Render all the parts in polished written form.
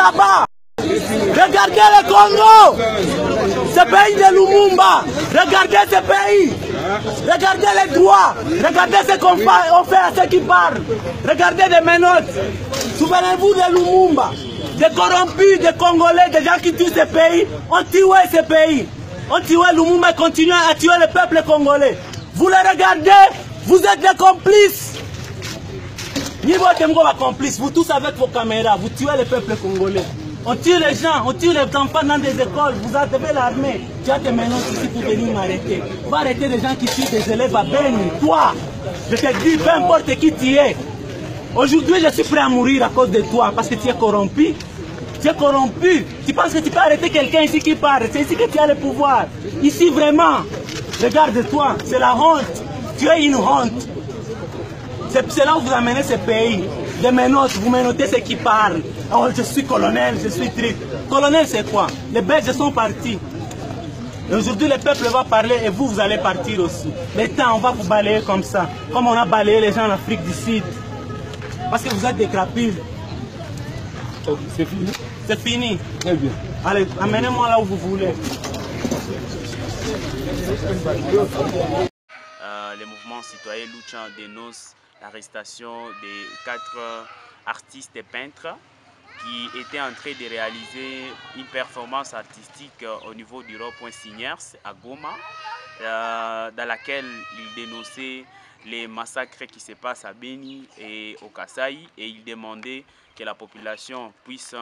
là-bas. Regardez le Congo, ce pays de Lumumba. Regardez ce pays. Regardez les droits. Regardez ce qu'on fait à ceux qui parlent. Regardez des menottes. Souvenez-vous de Lumumba. Des corrompus, des Congolais, des gens qui tuent ce pays. On tué ce pays. On tué Lumumba et continue à tuer le peuple congolais. Vous le regardez, vous êtes des complices. Niveau Temgo va complice, vous tous avec vos caméras, vous tuez le peuple congolais. On tue les gens, on tue les enfants dans des écoles, vous avez l'armée. Tu as tes menottes ici pour venir m'arrêter. Va arrêter des gens qui tuent des élèves à Beni. Toi, je te dis, peu importe qui tu es. Aujourd'hui, je suis prêt à mourir à cause de toi parce que tu es corrompu. Tu es corrompu. Tu penses que tu peux arrêter quelqu'un ici qui parle. C'est ici que tu as le pouvoir. Ici, vraiment, regarde-toi, c'est la honte. Tu es une honte. C'est là où vous amenez ce pays. Des menottes, vous menotez ceux qui parlent. Oh, je suis colonel, je suis triste. Colonel, c'est quoi? Les Belges sont partis. Aujourd'hui, le peuple va parler et vous, vous allez partir aussi. Maintenant, on va vous balayer comme ça. Comme on a balayé les gens en Afrique du Sud. Parce que vous êtes des crapules. Oh, c'est fini? C'est fini. Très bien. Allez, amenez-moi là où vous voulez. Les mouvements citoyens Lucha dénoncent l'arrestation des 4 artistes et peintres qui étaient en train de réaliser une performance artistique au niveau du rond-point Signers à Goma, dans laquelle ils dénonçaient les massacres qui se passent à Beni et au Kasaï, et ils demandaient que la population puisse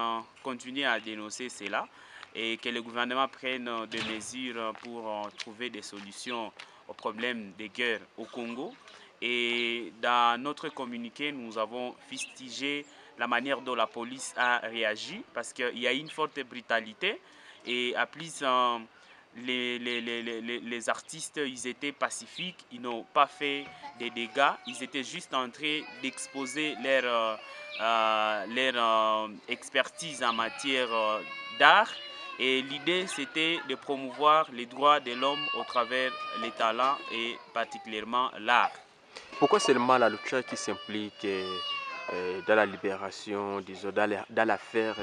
continuer à dénoncer cela et que le gouvernement prenne des mesures pour trouver des solutions aux problèmes de guerre au Congo. Et dans notre communiqué, nous avons fustigé la manière dont la police a réagi parce qu'il y a une forte brutalité et à plus les artistes, ils étaient pacifiques, ils n'ont pas fait des dégâts, ils étaient juste en train d'exposer leur expertise en matière d'art. Et l'idée, c'était de promouvoir les droits de l'homme au travers les talents et particulièrement l'art. Pourquoi seulement la Lucha qui s'implique dans la libération, disons, dans l'affaire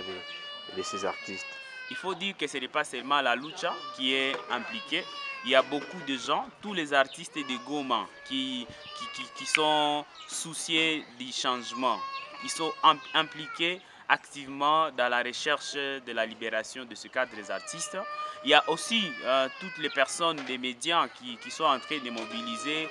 de ces artistes? Il faut dire que ce n'est pas seulement la Lucha qui est impliquée. Il y a beaucoup de gens, tous les artistes de Goma qui sont souciés du changement. Ils sont impliqués activement dans la recherche de la libération de ce cadre des artistes. Il y a aussi toutes les personnes des médias qui sont en train de mobiliser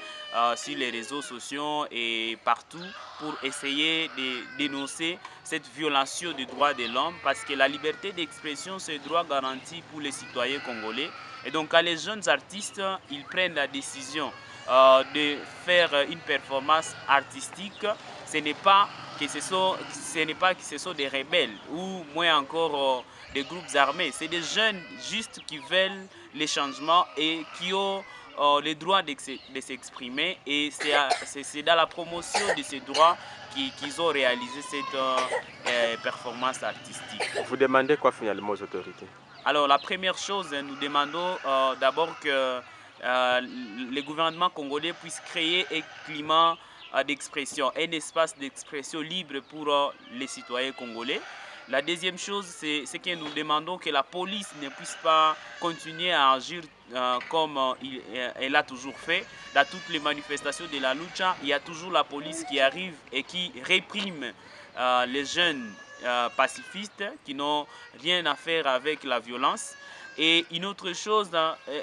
sur les réseaux sociaux et partout pour essayer de dénoncer cette violation des droits de l'homme parce que la liberté d'expression, c'est un droit garanti pour les citoyens congolais. Et donc quand les jeunes artistes ils prennent la décision de faire une performance artistique, ce n'est pas que ce sont des rebelles ou moins encore des groupes armés. C'est des jeunes juste qui veulent les changements et qui ont le droit de s'exprimer. Et c'est dans la promotion de ces droits qu'ils ont réalisé cette performance artistique. Vous demandez quoi finalement aux autorités? Alors la première chose, nous demandons d'abord que le gouvernement congolais puisse créer un climat d'expression, un espace d'expression libre pour les citoyens congolais. La deuxième chose, c'est que nous demandons que la police ne puisse pas continuer à agir comme elle a toujours fait. Dans toutes les manifestations de la Lucha, il y a toujours la police qui arrive et qui réprime les jeunes pacifistes qui n'ont rien à faire avec la violence. Et une autre chose,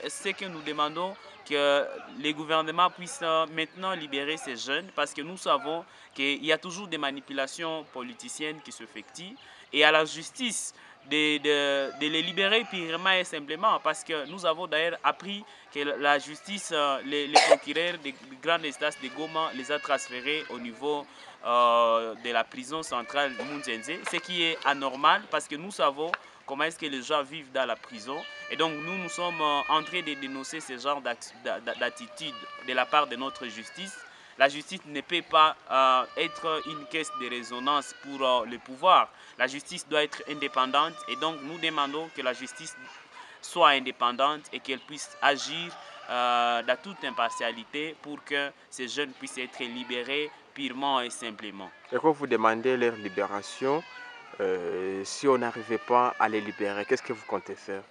c'est que nous demandons que les gouvernements puissent maintenant libérer ces jeunes parce que nous savons qu'il y a toujours des manipulations politiciennes qui se effectuent et à la justice de les libérer purement et simplement parce que nous avons d'ailleurs appris que la justice, les procureurs des grandes instances de Goma les a transférés au niveau de la prison centrale de Munzenze, ce qui est anormal parce que nous savons comment est-ce que les gens vivent dans la prison. Et donc nous sommes en train de dénoncer ce genre d'attitude de la part de notre justice. La justice ne peut pas être une caisse de résonance pour le pouvoir. La justice doit être indépendante et donc nous demandons que la justice soit indépendante et qu'elle puisse agir dans toute impartialité pour que ces jeunes puissent être libérés purement et simplement. Et quand vous demandez leur libération, si on n'arrivait pas à les libérer, qu'est-ce que vous comptez faire?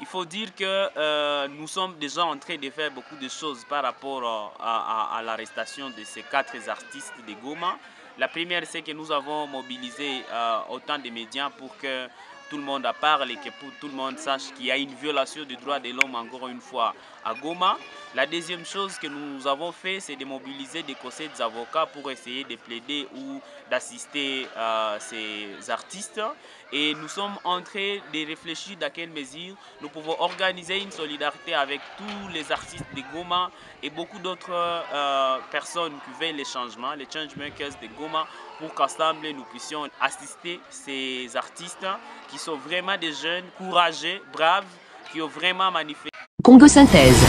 Il faut dire que nous sommes déjà en train de faire beaucoup de choses par rapport à l'arrestation de ces 4 artistes de Goma. La première, c'est que nous avons mobilisé autant de médias pour que tout le monde en parle et que tout le monde sache qu'il y a une violation des droits de l'homme encore une fois à Goma. La deuxième chose que nous avons fait, c'est de mobiliser des conseils d'avocats pour essayer de plaider ou d'assister ces artistes. Et nous sommes en train de réfléchir dans quelle mesure nous pouvons organiser une solidarité avec tous les artistes de Goma et beaucoup d'autres personnes qui veulent les changements, les changemakers de Goma, pour qu'ensemble nous puissions assister ces artistes qui sont vraiment des jeunes, courageux, braves, qui ont vraiment manifesté. Congo Synthèse.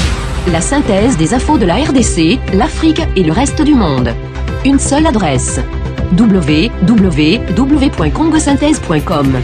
La synthèse des infos de la RDC, l'Afrique et le reste du monde. Une seule adresse. www.congosynthèse.com.